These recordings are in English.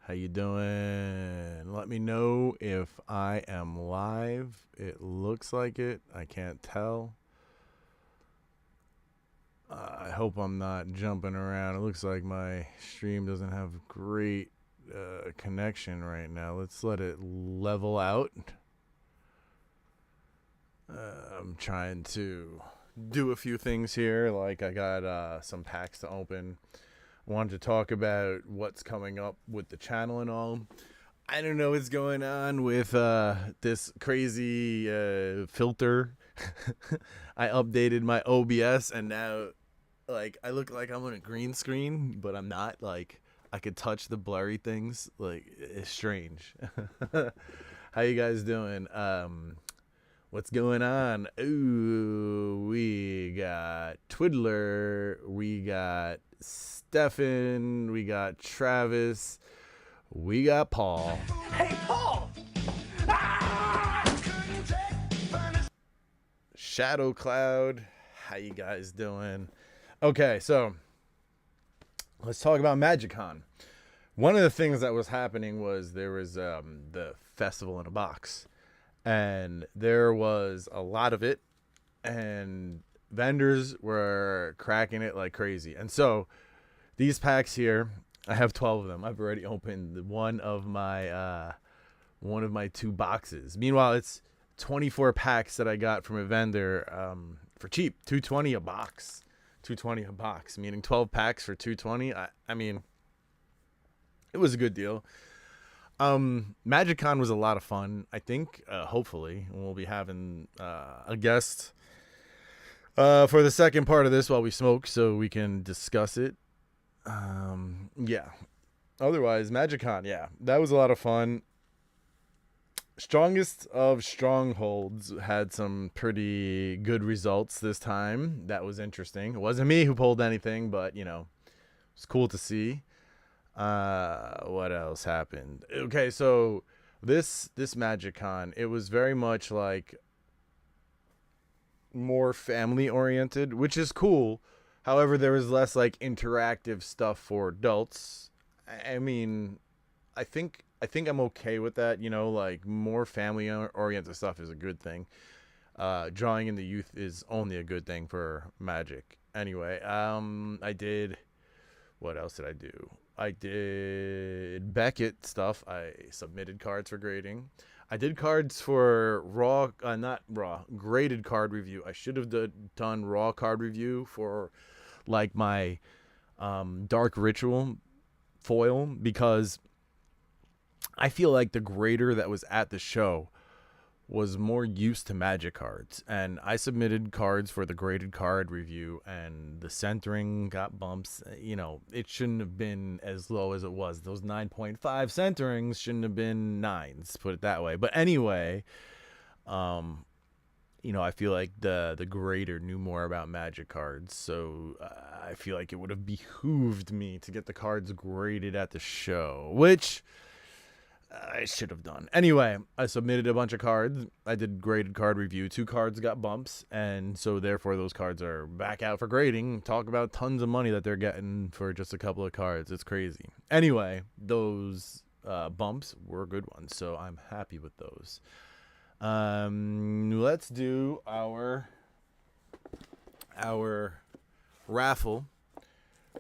How you doing? Let me know if I am live. It looks like it. I can't tell. I hope I'm not jumping around. It looks like my stream doesn't have great connection right now. Let's let it level out. I'm trying to do a few things here. Like I got some packs to open. Wanted to talk about what's coming up with the channel and all. I don't know what's going on with this crazy filter. I updated my OBS and now like I look like I'm on a green screen, but I'm not. Like I could touch the blurry things. Like it's strange. How you guys doing? What's going on? Ooh, we got Twiddler, we got Stefan, we got Travis, we got Paul. Hey, Paul! Shadow Cloud, how you guys doing? Okay, so let's talk about MagicCon. One of the things that was happening was there was the festival in a box. And there was a lot of it, and vendors were cracking it like crazy. And so these packs here, I have 12 of them. I've already opened one of my 2 boxes. Meanwhile, it's 24 packs that I got from a vendor for cheap, $2.20 a box. $2.20 a box, meaning 12 packs for $2.20. I mean, it was a good deal. MagicCon was a lot of fun. I think, hopefully, we'll be having a guest for the second part of this while we smoke, so we can discuss it. Yeah. Otherwise, MagicCon, yeah, that was a lot of fun. Strongest of Strongholds had some pretty good results this time. That was interesting. It wasn't me who pulled anything, but you know, it's cool to see. What else happened? Okay, so this MagicCon, it was very much like more family oriented, which is cool. However, there was less like interactive stuff for adults. I mean, I think I'm okay with that, you know, like more family oriented stuff is a good thing. Drawing in the youth is only a good thing for Magic. Anyway, I did, what else did I do? I did Beckett stuff. I submitted cards for grading. I did cards for graded card review. I should have done raw card review for like my Dark Ritual foil, because I feel like the grader that was at the show was more used to Magic cards, and I submitted cards for the graded card review, and the centering got bumps. You know, it shouldn't have been as low as it was. Those 9.5 centerings shouldn't have been 9s, put it that way. But anyway, you know, I feel like the grader knew more about Magic cards, so I feel like it would have behooved me to get the cards graded at the show, which I should have done. Anyway, I submitted a bunch of cards. I did graded card review. 2 cards got bumps, and so therefore those cards are back out for grading. Talk about tons of money that they're getting for just a couple of cards. It's crazy. Anyway, those bumps were good ones, so I'm happy with those. Let's do our raffle.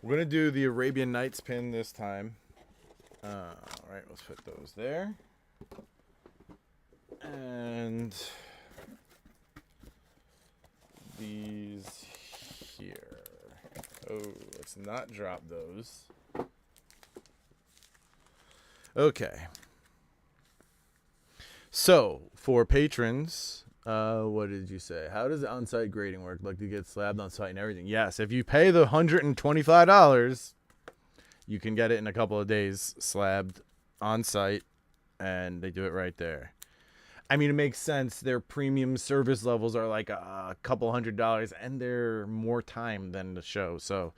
We're gonna do the Arabian Nights pin this time. All right, let's put those there. And these here. Oh, let's not drop those. Okay. So, for patrons, what did you say? How does the on-site grading work? Like, to get slabbed on site and everything? Yes, if you pay the $125, you can get it in a couple of days, slabbed on site, and they do it right there. I mean, it makes sense. Their premium service levels are like a couple $100, and they're more time than the show. So,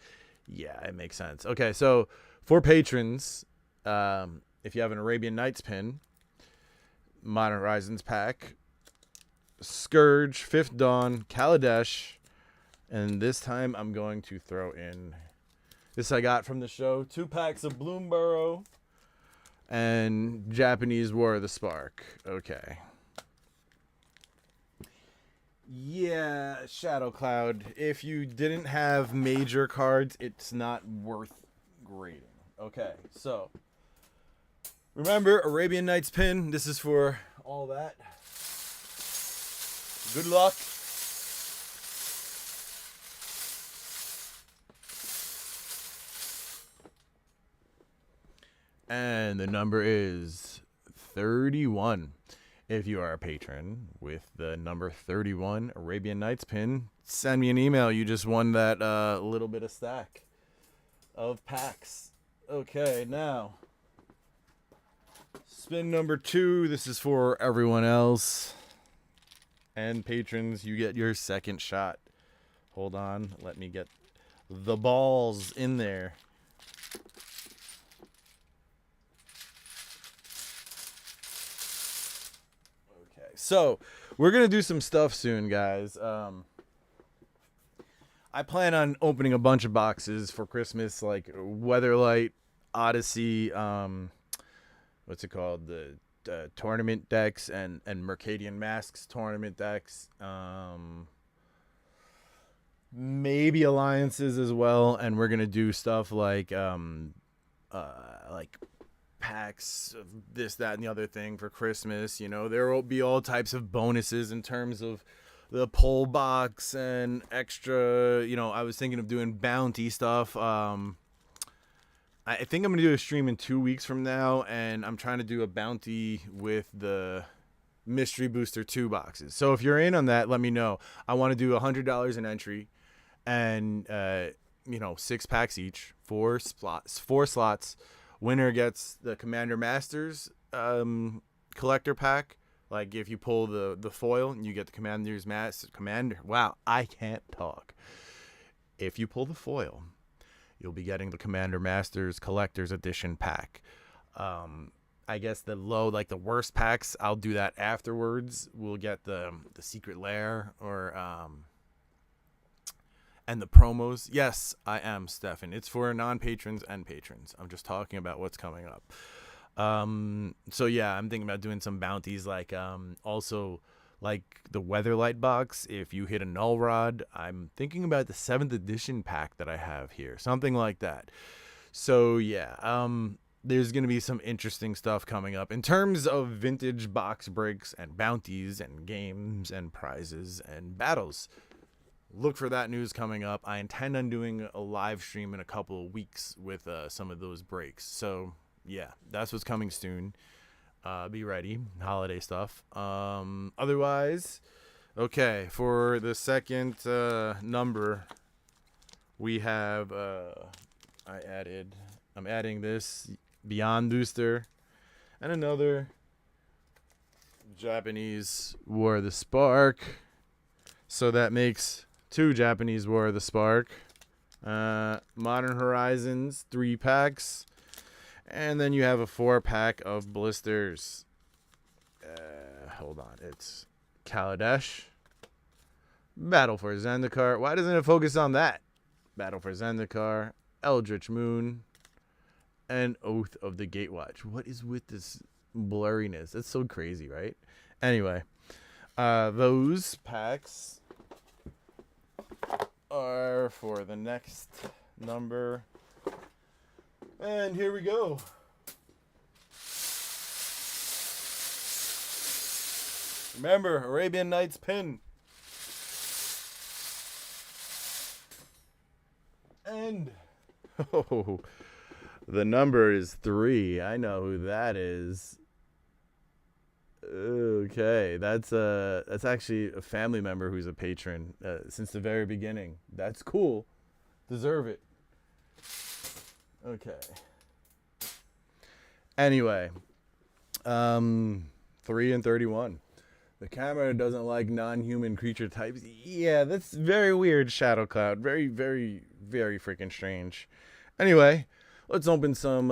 yeah, it makes sense. Okay, so for patrons, if you have an Arabian Nights pin, Modern Horizons pack, Scourge, Fifth Dawn, Kaladesh, and this time I'm going to throw in this I got from the show. 2 packs of Bloomburrow, And Japanese War of the Spark. Okay. Yeah, Shadow Cloud. If you didn't have major cards, it's not worth grading. Okay, so remember Arabian Nights pin. This is for all that. Good luck. And the number is 31. If you are a patron with the number 31 Arabian Nights pin, send me an email. You just won that little bit of stack of packs. Okay, now spin number 2. This is for everyone else. And patrons, you get your second shot. Hold on. Let me get the balls in there. Okay, so we're going to do some stuff soon, guys. I plan on opening a bunch of boxes for Christmas, like Weatherlight, Odyssey, what's it called? The tournament decks and Mercadian Masks tournament decks. Maybe alliances as well, and we're gonna do stuff like packs of this, that, and the other thing for Christmas. You know, there will be all types of bonuses in terms of the pull box and extra. You know, I was thinking of doing bounty stuff. I think I'm going to do a stream in 2 weeks from now, and I'm trying to do a bounty with the Mystery Booster 2 boxes. So if you're in on that, let me know. I want to do $100 an entry and, 6 packs each, 4 slots. Winner gets the Commander Masters collector pack. Like if you pull the foil, you get the Commander's Master. Wow, I can't talk. If you pull the foil, you'll be getting the Commander Masters Collector's Edition pack. I guess the worst packs, I'll do that afterwards. We'll get the Secret Lair or and the promos. Yes, I am, Stefan. It's for non-patrons and patrons. I'm just talking about what's coming up. So yeah, I'm thinking about doing some bounties, also like the Weatherlight box. If you hit a Null Rod, I'm thinking about the 7th edition pack that I have here, something like that. So yeah, there's going to be some interesting stuff coming up in terms of vintage box breaks and bounties and games and prizes and battles. Look for that news coming up. I intend on doing a live stream in a couple of weeks with some of those breaks. So yeah, that's what's coming soon. Be ready. Holiday stuff. Otherwise, okay, for the second number, we have I'm adding this Beyond Booster and another Japanese War of the Spark. So that makes 2 Japanese War of the Spark. Modern Horizons 3 packs. And then you have a 4-pack of blisters. Hold on. It's Kaladesh. Battle for Zendikar. Why doesn't it focus on that? Battle for Zendikar. Eldritch Moon. And Oath of the Gatewatch. What is with this blurriness? It's so crazy, right? Anyway. Those packs are for the next number. And here we go. Remember, Arabian Nights pin. And the number is 3. I know who that is. Okay, that's actually a family member who's a patron since the very beginning. That's cool. Deserve it. Okay. Anyway, 3 and 31. The camera doesn't like non-human creature types. Yeah, that's very weird, Shadow Cloud. Very, very, very freaking strange. Anyway, let's open some.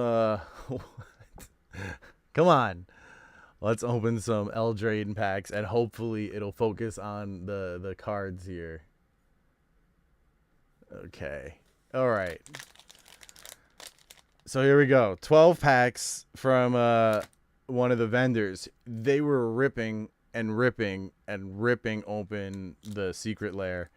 Come on. Let's open some Eldraine packs, and hopefully it'll focus on the cards here. Okay. All right. So here we go. 12 packs from one of the vendors. They were ripping and ripping and ripping open the secret lair.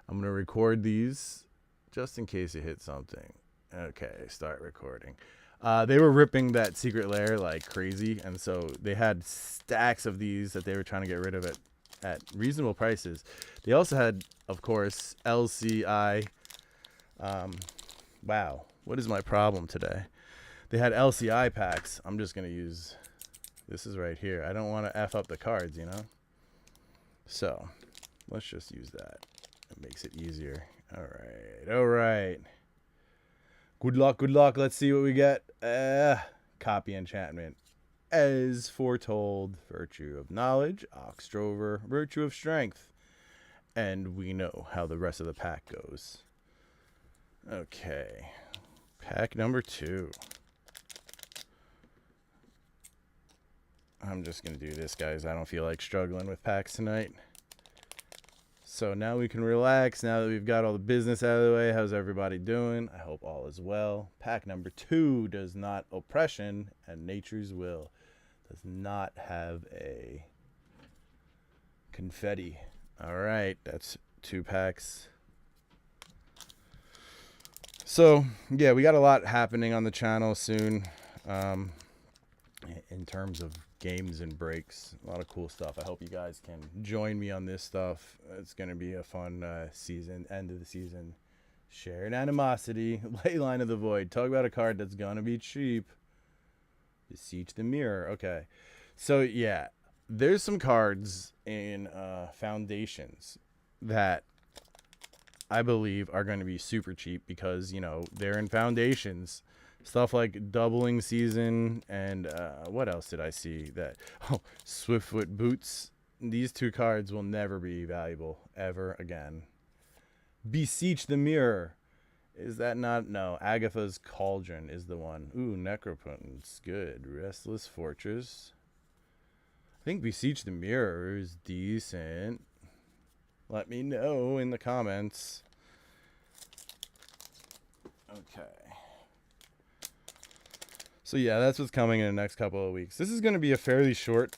I'm going to record these just in case it hit something. Okay, start recording. They were ripping that secret lair like crazy, and so they had stacks of these that they were trying to get rid of at reasonable prices. They also had, of course, LCI. Wow, what is my problem today? They had LCI packs. I'm just going to use, this is right here. I don't want to F up the cards, you know? So, let's just use that. It makes it easier. All right, all right. Good luck, good luck. Let's see what we get. Copy enchantment. As foretold, virtue of knowledge, Oxtrover, virtue of strength. And we know how the rest of the pack goes. Okay. Pack number 2. I'm just going to do this, guys. I don't feel like struggling with packs tonight. So now we can relax. Now that we've got all the business out of the way, how's everybody doing? I hope all is well. Pack number 2 does not oppression and nature's will. Does not have a confetti. All right, that's 2 packs. So, yeah, we got a lot happening on the channel soon in terms of games and breaks. A lot of cool stuff. I hope you guys can join me on this stuff. It's going to be a fun season, end of the season. Shared animosity, Leyline of the Void. Talk about a card that's going to be cheap. Beseech the Mirror. Okay. So, yeah, there's some cards in Foundations that I believe are going to be super cheap because, you know, they're in Foundations. Stuff like Doubling Season and what else did I see? That Swiftfoot Boots. These 2 cards will never be valuable ever again. Beseech the Mirror. Is that not? No. Agatha's Cauldron is the one. Ooh, Necropotence. Good. Restless Fortress. I think Beseech the Mirror is decent. Let me know in the comments. Okay. So yeah, that's what's coming in the next couple of weeks. This is going to be a fairly short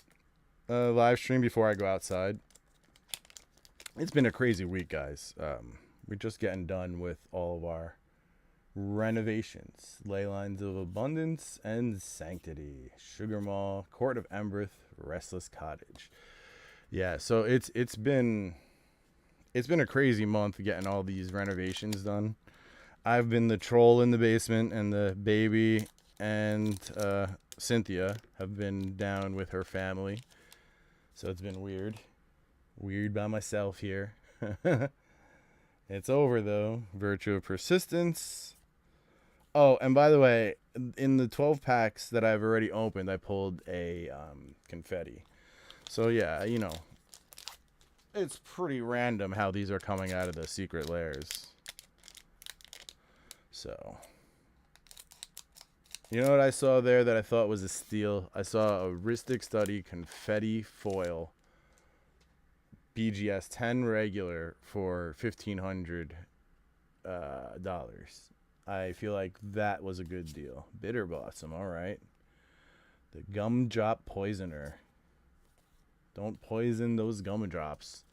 live stream before I go outside. It's been a crazy week, guys. We're just getting done with all of our renovations. Ley Lines of Abundance and Sanctity. Sugar Maw, Court of Emberth, Restless Cottage. Yeah, so it's been a crazy month getting all these renovations done. I've been the troll in the basement, and the baby and Cynthia have been down with her family. So it's been weird. Weird by myself here. It's over, though. Virtue of Persistence. Oh, and by the way, in the 12 packs that I've already opened, I pulled a confetti. So, yeah, you know, it's pretty random how these are coming out of the secret lairs. So, you know what I saw there that I thought was a steal? I saw a Ristic Study confetti foil BGS 10 regular for $1,500. I feel like that was a good deal. Bitter Blossom, all right. The Gumdrop Poisoner. Don't poison those gumdrops.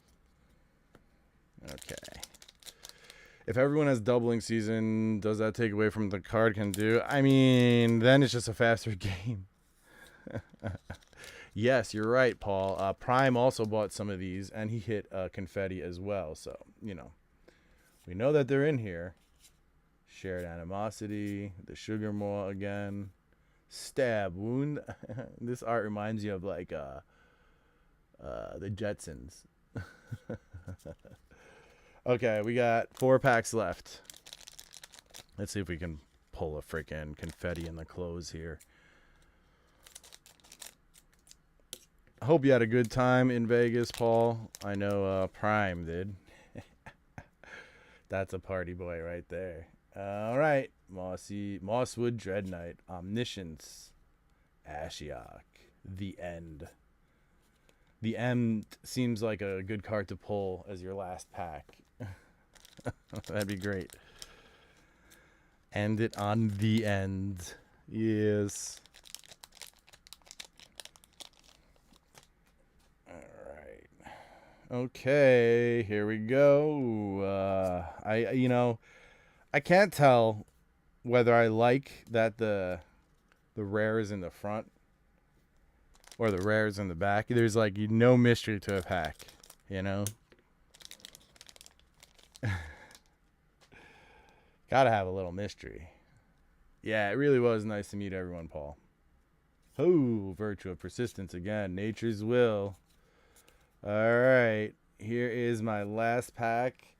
Okay. If everyone has Doubling Season, does that take away from the card can do? I mean, then it's just a faster game. Yes, you're right, Paul. Prime also bought some of these, and he hit confetti as well. So, you know, we know that they're in here. Shared Animosity, the Sugar Maw again. Stab Wound. This art reminds you of, like, the Jetsons. Okay, we got 4 packs left. Let's see if we can pull a freaking confetti in the close here. I hope you had a good time in Vegas, Paul. I know Prime did. That's a party boy right there. All right. Mosswood Dread Knight. Omniscience. Ashiok. The End. The End seems like a good card to pull as your last pack. That'd be great. End it on the end. Yes. Alright. Okay, here we go. I can't tell whether I like that the rare is in the front or the rare is in the back. There's like no mystery to a pack, you know? Gotta have a little mystery. Yeah, it really was nice to meet everyone, Paul. Oh, virtue of persistence again. Nature's will. Alright, here is my last pack.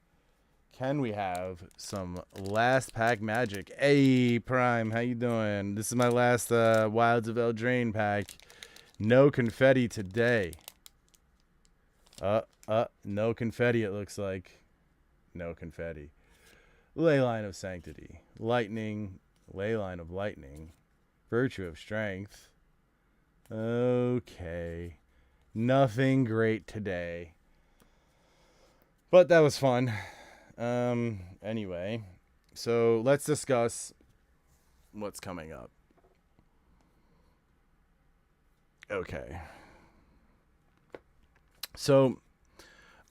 Can we have some last pack magic? Hey, Prime, how you doing? This is my last Wilds of Eldraine pack. No confetti today. No confetti, it looks like. No confetti. Leyline of Sanctity. Lightning. Leyline of Lightning. Virtue of Strength. Okay. Nothing great today. But that was fun. Anyway. So let's discuss what's coming up. Okay. So,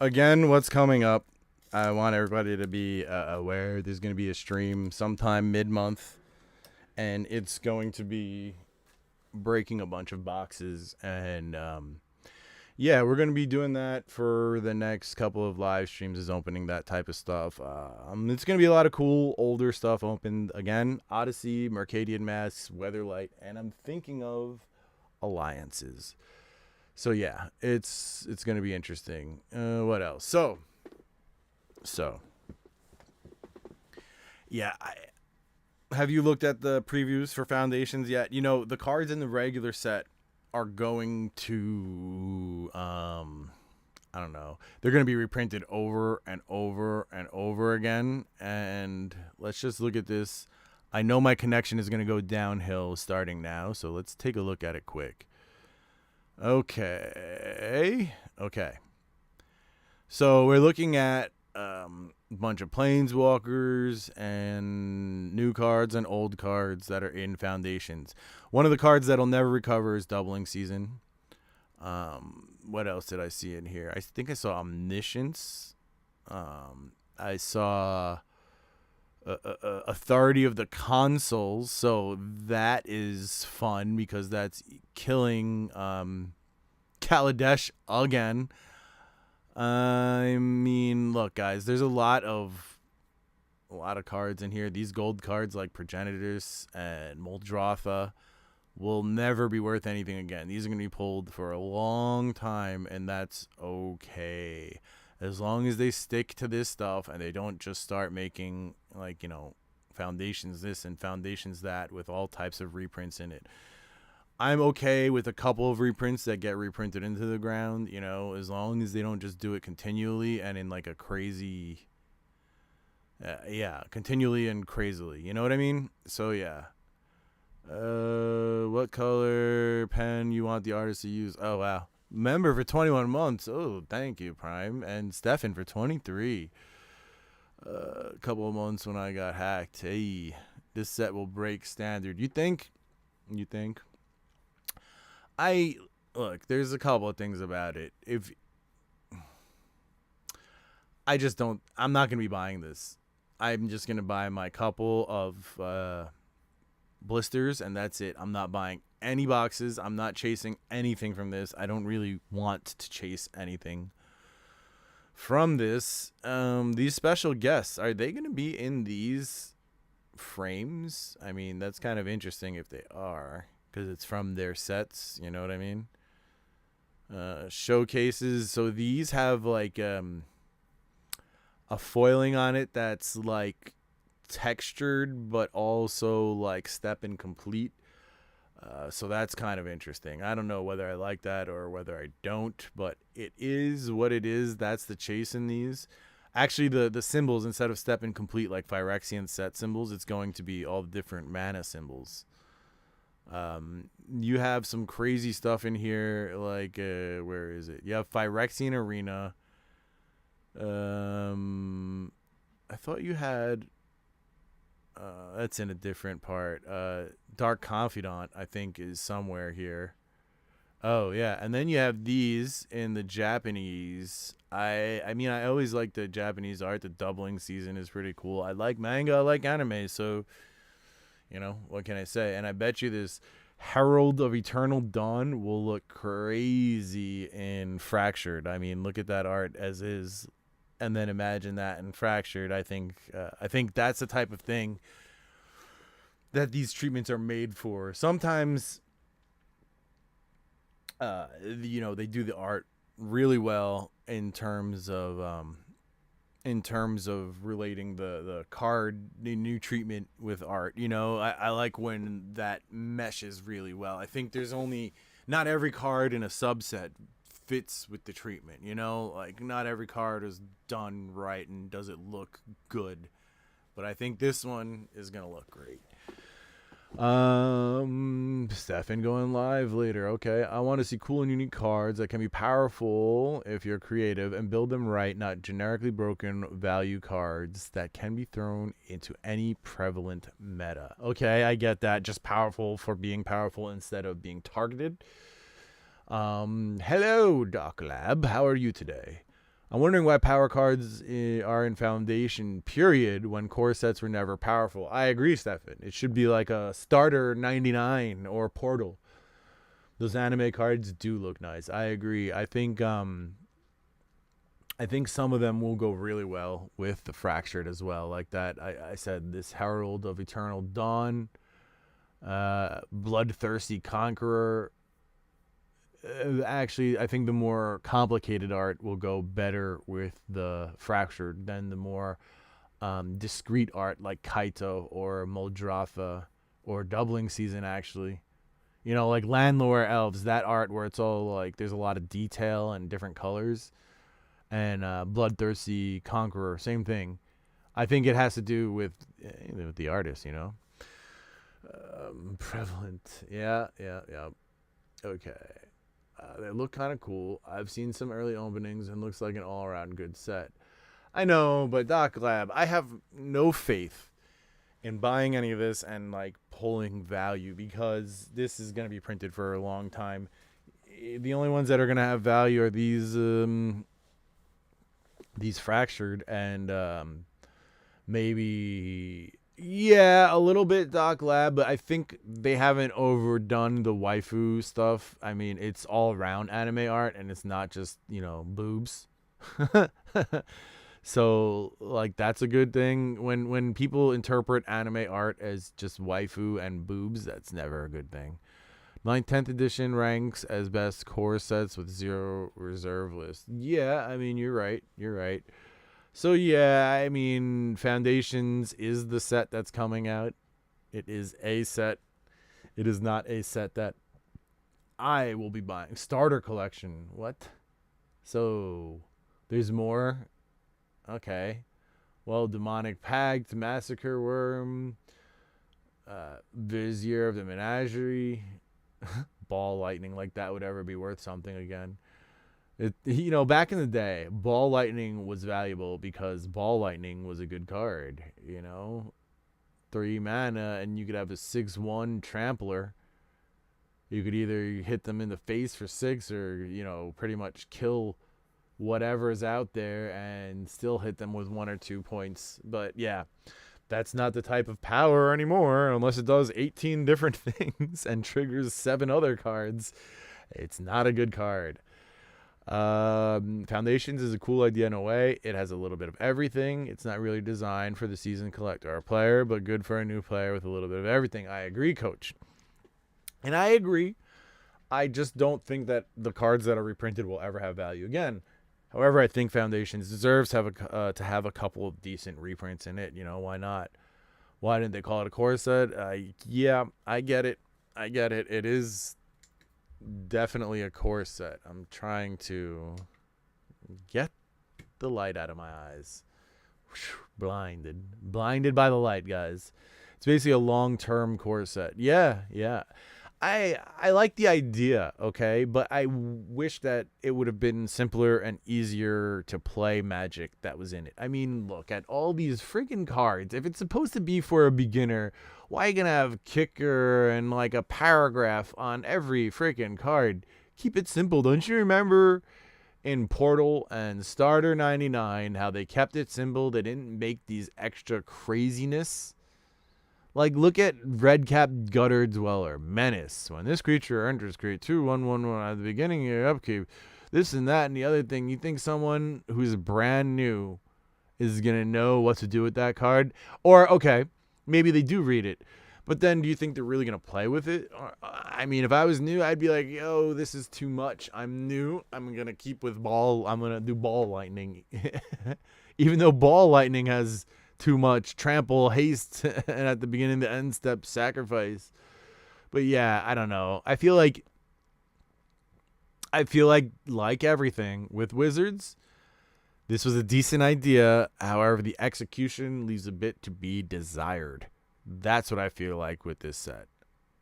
again, what's coming up? I want everybody to be aware there's going to be a stream sometime mid-month, and it's going to be breaking a bunch of boxes, and yeah, we're going to be doing that for the next couple of live streams, is opening that type of stuff. It's going to be a lot of cool older stuff opened again. Odyssey, Mercadian Masks, Weatherlight, and I'm thinking of alliances. So yeah, it's going to be interesting. What else? So yeah, have you looked at the previews for Foundations yet? You know, the cards in the regular set are going to I don't know. They're going to be reprinted over and over and over again. And let's just look at this. I know my connection is going to go downhill starting now, so let's take a look at it quick. Okay. So we're looking at a bunch of Planeswalkers and new cards and old cards that are in Foundations. One of the cards that'll never recover is Doubling Season. What else did I see in here? I think I saw Omniscience. I saw Authority of the Consuls, so that is fun because that's killing Kaladesh again. I mean, look, guys, there's a lot of cards in here. These gold cards like Progenitors and Muldrotha will never be worth anything again. These are going to be pulled for a long time, and that's okay. As long as they stick to this stuff and they don't just start making, like, you know, Foundations this and Foundations that with all types of reprints in it. I'm okay with a couple of reprints that get reprinted into the ground, you know, as long as they don't just do it continually and in like a crazy, continually and crazily, you know what I mean? So yeah. What color pen you want the artist to use? Oh wow. Member for 21 months. Oh, thank you, Prime. And Stefan for 23. A couple of months when I got hacked. Hey, this set will break standard. You think? Look, there's a couple of things about it. I'm not going to be buying this. I'm just going to buy my couple of blisters, and that's it. I'm not buying any boxes. I'm not chasing anything from this. I don't really want to chase anything from this. These special guests, are they going to be in these frames? I mean, that's kind of interesting if they are, because it's from their sets, you know what I mean? Showcases. So these have like a foiling on it that's like textured but also like step incomplete. So that's kind of interesting. I don't know whether I like that or whether I don't, but it is what it is. That's the chase in these. Actually, the symbols, instead of step incomplete like Phyrexian set symbols, it's going to be all the different mana symbols. You have some crazy stuff in here, like where is it? You have Phyrexian Arena. I thought you had That's in a different part. Dark Confidant, I think, is somewhere here. Oh yeah, and then you have these in the Japanese. I mean, I always like the Japanese art. The doubling season is pretty cool. I like manga, I like anime, so what can I say? And I bet you this Herald of Eternal Dawn will look crazy in Fractured. I mean, look at that art as is, and then imagine that in Fractured. I think that's the type of thing that these treatments are made for. Sometimes they do the art really well in terms of relating the new treatment with art. I like when that meshes really well. I think there's only not every card in a subset fits with the treatment, like not every card is done right and does it look good, but I think this one is gonna look great. Stefan going live later. Okay, I want to see cool and unique cards that can be powerful if you're creative and build them right, not generically broken value cards that can be thrown into any prevalent meta. Okay, I get that. Just powerful for being powerful instead of being targeted. Hello, Doc Lab. How are you today? I'm wondering why power cards are in Foundation, period, when core sets were never powerful. I agree, Stefan. It should be like a starter 99 or Portal. Those anime cards do look nice. I agree. I think some of them will go really well with the Fractured as well. Like that, I said, this Herald of Eternal Dawn, Bloodthirsty Conqueror. Actually, I think the more complicated art will go better with the Fractured than the more discreet art like Kaito or Muldratha or Doubling Season, actually. Like Landlore Elves, that art where it's all like there's a lot of detail and different colors. And Bloodthirsty Conqueror, same thing. I think it has to do with the artist, Prevalent. Yeah. Okay. They look kind of cool. I've seen some early openings and looks like an all-around good set. I know, but Doc Lab, I have no faith in buying any of this and like pulling value because this is going to be printed for a long time. The only ones that are going to have value are these Fractured and maybe... Yeah, a little bit Doc Lab, but I think they haven't overdone the waifu stuff. I mean, it's all around anime art and it's not just, boobs. So, like, that's a good thing. When people interpret anime art as just waifu and boobs, that's never a good thing. 9th, 10th edition ranks as best core sets with 0 reserve list. Yeah, I mean, you're right. So, yeah, I mean, Foundations is the set that's coming out. It is a set. It is not a set that I will be buying. Starter collection. What? So, there's more? Okay. Well, Demonic Pact, Massacre Worm, Vizier of the Menagerie, Ball Lightning, like that would ever be worth something again. Back in the day, Ball Lightning was valuable because Ball Lightning was a good card, 3 mana, and you could have a 6/1 Trampler. You could either hit them in the face for 6 or, pretty much kill whatever's out there and still hit them with 1 or 2 points. But, yeah, that's not the type of power anymore unless it does 18 different things and triggers 7 other cards. It's not a good card. Foundations is a cool idea in a way. It has a little bit of everything. It's not really designed for the seasoned collector or player, but good for a new player with a little bit of everything. I agree, Coach. And I agree. I just don't think that the cards that are reprinted will ever have value again. However, I think Foundations deserves to have a couple of decent reprints in it. Why not? Why didn't they call it a core set? Yeah, I get it. It is definitely a core set. I'm trying to get the light out of my eyes. Blinded by the light, guys. It's basically a long-term core set. Yeah. I like the idea, okay, but I wish that it would have been simpler and easier to play Magic that was in it. I mean, look at all these freaking cards. If it's supposed to be for a beginner, why are you gonna have kicker and like a paragraph on every freaking card? Keep it simple. Don't you remember in Portal and Starter 99 how they kept it simple? They didn't make these extra craziness. Like, look at Redcap Gutter Dweller, Menace. When this creature enters, create 2/1/1/1 at the beginning of your upkeep. This and that and the other thing. You think someone who's brand new is going to know what to do with that card? Or, okay, maybe they do read it. But then do you think they're really going to play with it? I mean, if I was new, I'd be like, yo, this is too much. I'm new. I'm going to keep with ball. I'm going to do ball lightning. Even though ball lightning has too much trample, haste, and at the beginning the end step sacrifice. But yeah, I don't know. I feel like everything with Wizards, this was a decent idea. However, the execution leaves a bit to be desired. That's what I feel like with this set.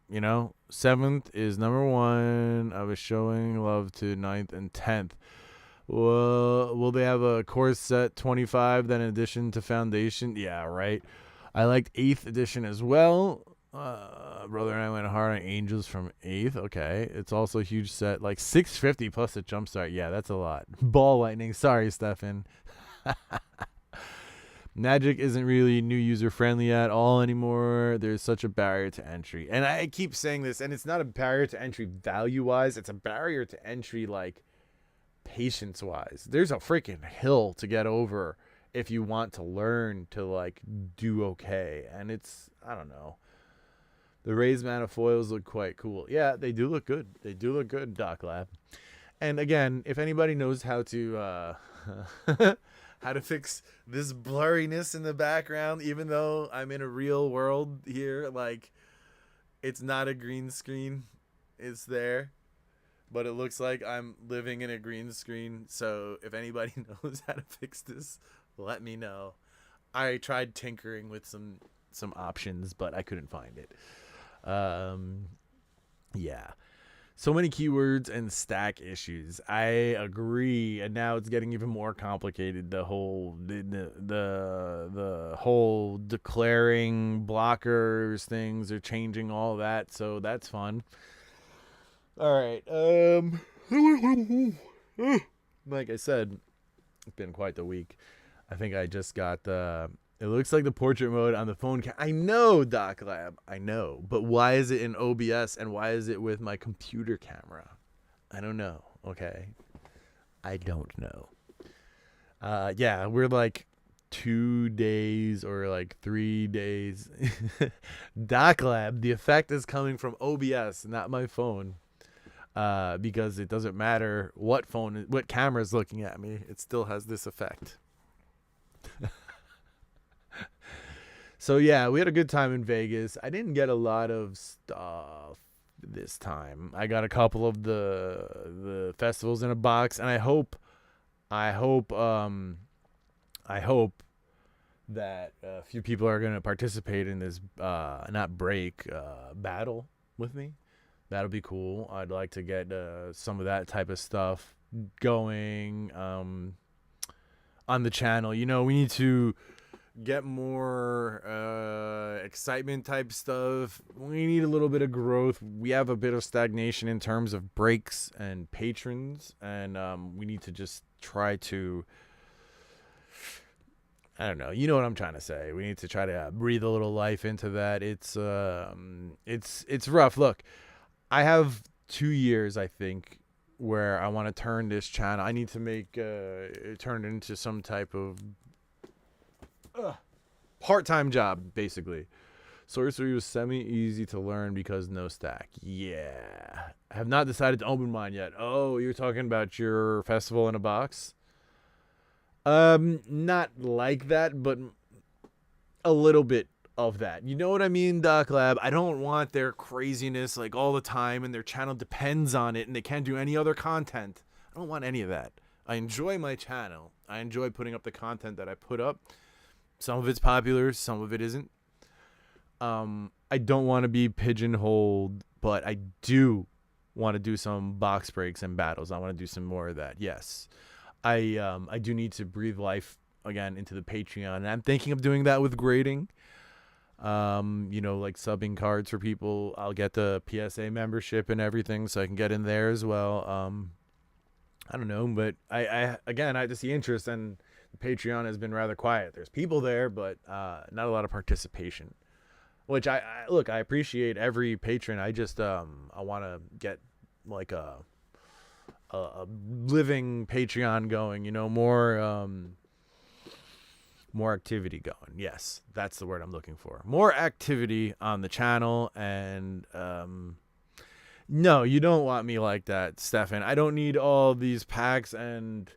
You know, 7th is number 1. I was showing love to 9th and 10th. Well, will they have a course set 25 then in addition to Foundation? Yeah, right. I liked 8th edition as well. Brother and I went hard on Angels from 8th. Okay. It's also a huge set. Like 650 plus a jumpstart. Yeah, that's a lot. Ball lightning. Sorry, Stefan. Magic isn't really new user friendly at all anymore. There's such a barrier to entry. And I keep saying this, and it's not a barrier to entry value wise. It's a barrier to entry like patience wise. There's a freaking hill to get over if you want to learn to like do okay. And it's, I don't know, the raised mana foils look quite cool. Yeah, they do look good. They do look good, Doc Lab. And again, if anybody knows how to how to fix this blurriness in the background, even though I'm in a real world here, like it's not a green screen, it's there. But it looks like I'm living in a green screen. So if anybody knows how to fix this, let me know. I tried tinkering with some options, but I couldn't find it. Yeah. So many keywords and stack issues. I agree. And now it's getting even more complicated. The whole the whole declaring blockers things are changing all that. So that's fun. All right. Like I said, it's been quite the week. I think I just got it looks like the portrait mode on the phone. I know, Doc Lab. I know. But why is it in OBS and why is it with my computer camera? I don't know. Okay. I don't know. Yeah, we're like 2 days or like 3 days. Doc Lab, the effect is coming from OBS, not my phone. Because it doesn't matter what camera is looking at me, it still has this effect. So yeah, we had a good time in Vegas. I didn't get a lot of stuff this time. I got a couple of the festivals in a box, and I hope that a few people are going to participate in this battle with me. That'll be cool. I'd like to get some of that type of stuff going on the channel. You know, we need to get more excitement type stuff. We need a little bit of growth. We have a bit of stagnation in terms of breaks and patrons, and we need to just try to, I don't know. You know what I'm trying to say. We need to try to breathe a little life into that. It's rough. Look, I have 2 years, I think, where I want to turn this channel. I need to make turn it into some type of part-time job, basically. Sorcery was semi-easy to learn because no stack. Yeah. I have not decided to open mine yet. Oh, you're talking about your festival in a box? Not like that, but a little bit of that. You know what I mean, Doc Lab? I don't want their craziness like all the time and their channel depends on it and they can't do any other content. I don't want any of that. I enjoy my channel. I enjoy putting up the content that I put up. Some of it's popular, some of it isn't. I don't want to be pigeonholed, but I do want to do some box breaks and battles. I want to do some more of that. Yes. I do need to breathe life again into the Patreon. And I'm thinking of doing that with grading. You know, like subbing cards for people. I'll get the PSA membership and everything so I can get in there as well. I don't know, but I again, I just see interest, and the Patreon has been rather quiet. There's people there, but not a lot of participation. Which look, I appreciate every patron. I just I want to get like a living Patreon going. You know, more activity going. Yes, that's the word I'm looking for. More activity on the channel. And no, you don't want me like that, Stefan. I don't need all these packs and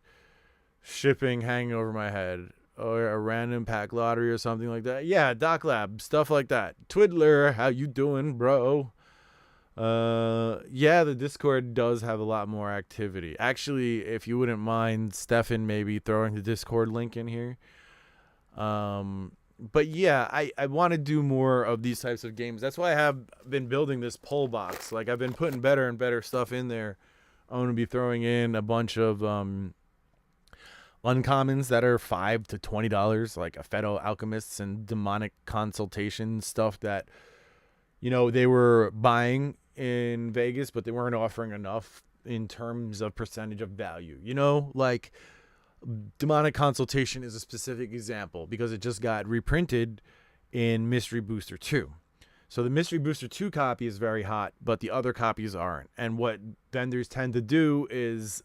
shipping hanging over my head, or a random pack lottery or something like that. Yeah, Doc Lab, stuff like that. Twiddler, how you doing, bro? Yeah, the Discord does have a lot more activity. Actually, if you wouldn't mind, Stefan, maybe throwing the Discord link in here. But yeah, I want to do more of these types of games. That's why I have been building this poll box. Like, I've been putting better and better stuff in there. I'm going to be throwing in a bunch of uncommons that are $5 to $20, like Apheto Alchemists and Demonic Consultation stuff that, you know, they were buying in Vegas, but they weren't offering enough in terms of percentage of value. You know, like Demonic Consultation is a specific example because it just got reprinted in Mystery Booster 2. So the Mystery Booster 2 copy is very hot, but the other copies aren't. And what vendors tend to do is,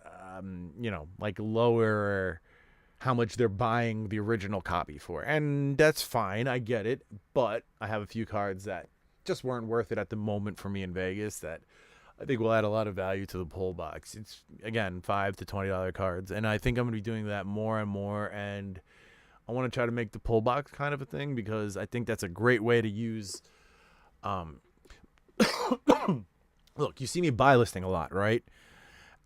you know, like lower how much they're buying the original copy for. And that's fine. I get it. But I have a few cards that just weren't worth it at the moment for me in Vegas that I think will add a lot of value to the poll box. It's, again, $5 to $20 cards. And I think I'm going to be doing that more and more. And I want to try to make the pull box kind of a thing because I think that's a great way to use. Look, you see me buy listing a lot, right?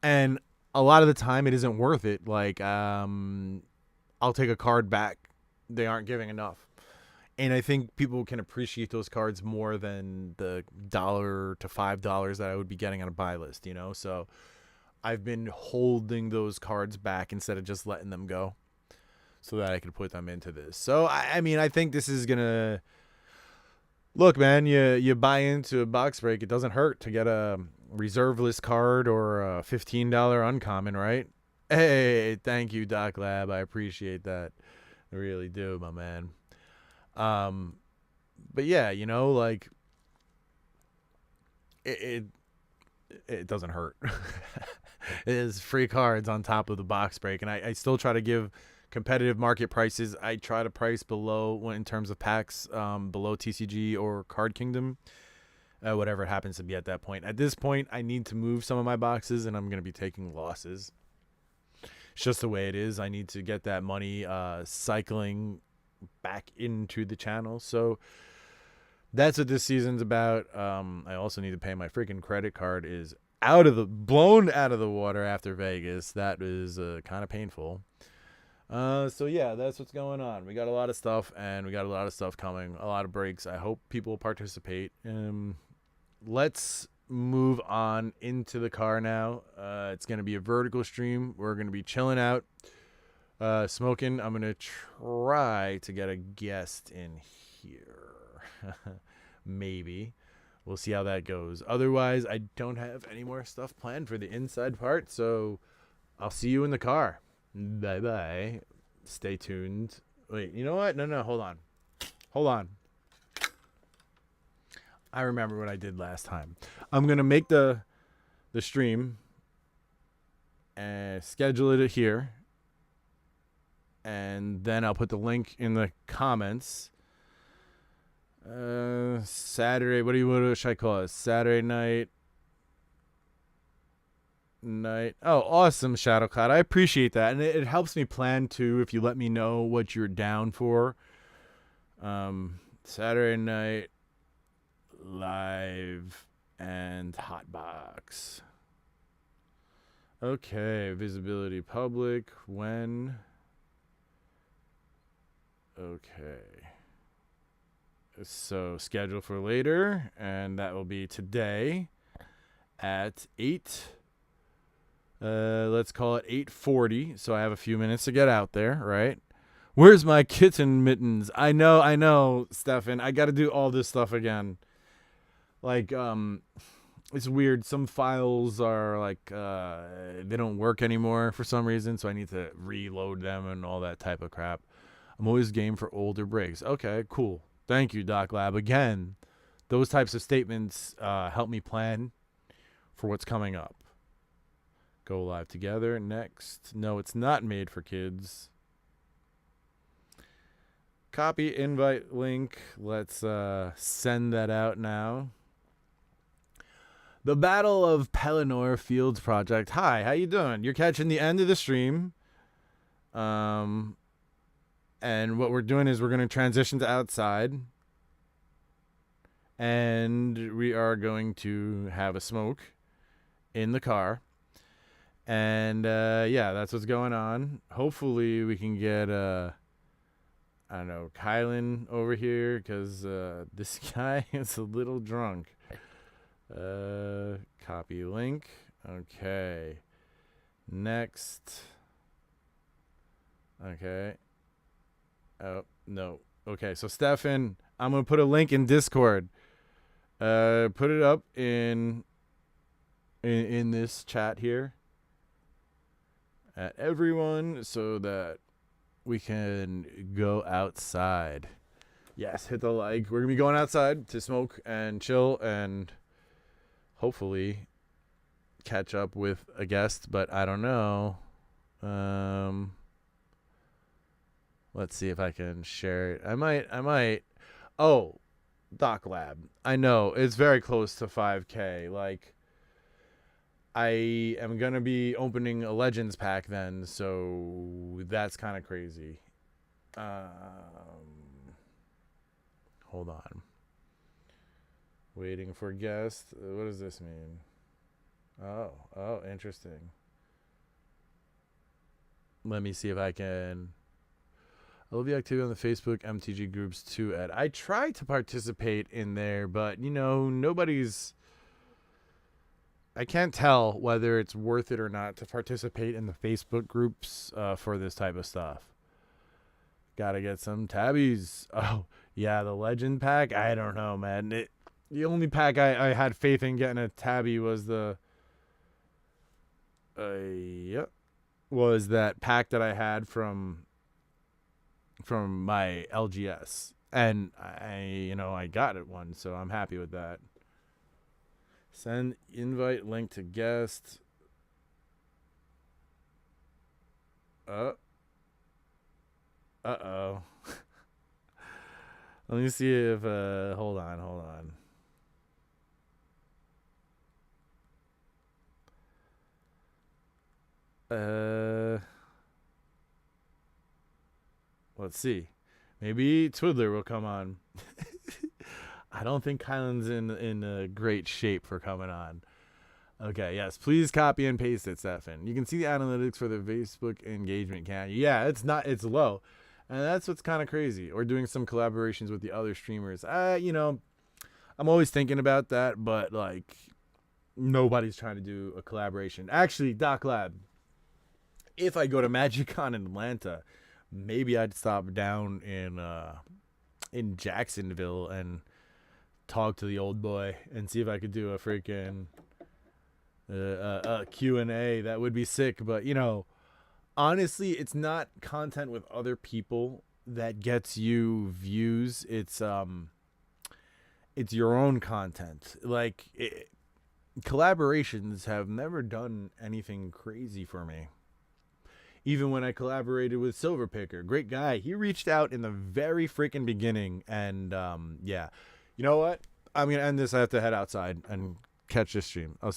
And a lot of the time it isn't worth it. Like, I'll take a card back. They aren't giving enough. And I think people can appreciate those cards more than the $1 to $5 that I would be getting on a buy list, you know? So I've been holding those cards back instead of just letting them go so that I could put them into this. So, I mean, I think this is going to... Look, man, you buy into a box break. It doesn't hurt to get a reserve list card or a $15 uncommon, right? Hey, thank you, Doc Lab. I appreciate that. I really do, my man. But yeah, you know, like it doesn't hurt. It is free cards on top of the box break, and I still try to give competitive market prices. I try to price below in terms of packs, below TCG or Card Kingdom, whatever it happens to be at that point. At this point, I need to move some of my boxes, and I'm going to be taking losses. It's just the way it is. I need to get that money cycling back into the channel. So that's what this season's about. I also need to pay my freaking credit card is blown out of the water after Vegas. That is kind of painful. So yeah, that's what's going on. We got a lot of stuff, and we got a lot of stuff coming, a lot of breaks. I hope people participate. Let's move on into the car now. It's going to be a vertical stream. We're going to be chilling out, smoking. I'm going to try to get a guest in here. Maybe. We'll see how that goes. Otherwise, I don't have any more stuff planned for the inside part, so I'll see you in the car. Bye-bye. Stay tuned. Wait, you know what? No, hold on. Hold on. I remember what I did last time. I'm going to make the stream and schedule it here. And then I'll put the link in the comments. Saturday, what should I call it? Saturday night. Oh, awesome, Shadowcloud. I appreciate that. And it helps me plan too if you let me know what you're down for. Saturday night live and hotbox. Okay, visibility public. When? Okay. So schedule for later, and that will be today at 8. Let's call it 8:40. So I have a few minutes to get out there, right? Where's my kitten mittens? I know, Stefan. I got to do all this stuff again. Like, it's weird. Some files are like, they don't work anymore for some reason, so I need to reload them and all that type of crap. I'm always game for older breaks. Okay, cool. Thank you, Doc Lab. Again, those types of statements help me plan for what's coming up. Go live together. Next. No, it's not made for kids. Copy invite link. Let's send that out now. The Battle of Pelennor Fields Project. Hi, how you doing? You're catching the end of the stream. And what we're doing is we're going to transition to outside. And we are going to have a smoke in the car. And, yeah, that's what's going on. Hopefully we can get, I don't know, Kylan over here, because this guy is a little drunk. Copy link. Okay. Next. Okay. Oh, no. Okay, so Stefan, I'm going to put a link in Discord. Put it up in this chat here at everyone so that we can go outside. Yes, hit the like. We're going to be going outside to smoke and chill and hopefully catch up with a guest, but I don't know. Let's see if I can share it. I might. Oh, Doc Lab. I know it's very close to 5K. Like, I am going to be opening a Legends pack then, so that's kind of crazy. Hold on. Waiting for guest. What does this mean? Oh, interesting. Let me see if I can. I love the activity on the Facebook MTG groups too, Ed. I try to participate in there, but, you know, I can't tell whether it's worth it or not to participate in the Facebook groups for this type of stuff. Gotta get some tabbies. Oh, yeah, the Legend pack? I don't know, man. The only pack I had faith in getting a tabby was was that pack that I had from my LGS, and I got it one, so I'm happy with that. Send invite link to guest. Uh-oh. Let me see if hold on. Let's see. Maybe Twiddler will come on. I don't think Kylan's in a great shape for coming on. Okay, yes. Please copy and paste it, Stefan. You can see the analytics for the Facebook engagement, can't you? Yeah, it's low. And that's what's kind of crazy. Or doing some collaborations with the other streamers. I'm always thinking about that, but, like, nobody's trying to do a collaboration. Actually, Doc Lab, if I go to MagicCon in Atlanta, maybe I'd stop down in Jacksonville and talk to the old boy and see if I could do a freaking Q&A. That would be sick. But, honestly, it's not content with other people that gets you views. It's your own content. Like, collaborations have never done anything crazy for me. Even when I collaborated with Silverpicker, great guy. He reached out in the very freaking beginning, and yeah. You know what? I'm gonna end this. I have to head outside and catch this stream. I'll see